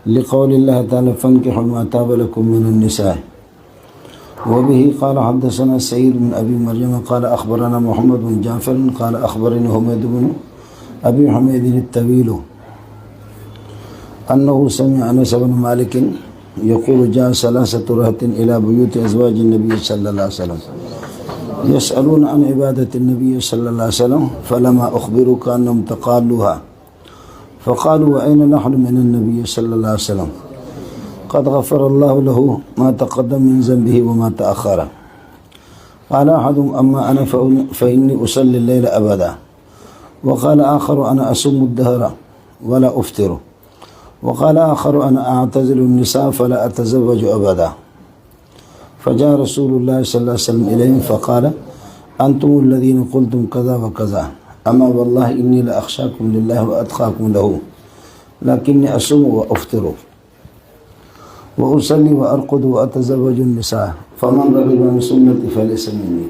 لقول الله تعالى فانكحوا ما تاب لكم من النساء. وبه قال حدثنا سعيد بن أبي مريم قال أخبرنا محمد بن جعفر قال أخبرني حميد بن أبي حميد الطويل أنه سمع أنس بن مالك يقول جاء 3 رهط إلى بيوت أزواج النبي صلى الله عليه وسلم يسألون عن عبادة النبي صلى الله عليه وسلم فلما أخبروا كأنهم تقالوها فقالوا وأين نحن من النبي صلى الله عليه وسلم قد غفر الله له ما تقدم من ذنبه وما تأخر. قال أحدهم أما أنا فإني أصلي الليل أبدا. وقال آخر أنا أصوم الدهر ولا أفطر. وقال آخر أنا أعتزل النساء فلا أتزوج أبدا. فجاء رسول الله صلى الله عليه وسلم إليهم فقال أنتم الذين قلتم كذا وكذا أما والله إني لأخشاكم لله وأتقاكم له لكني أصوم وأفطر وأصلي وأرقد وأتزوج النساء فمن رغب عن سنتي فليس مني.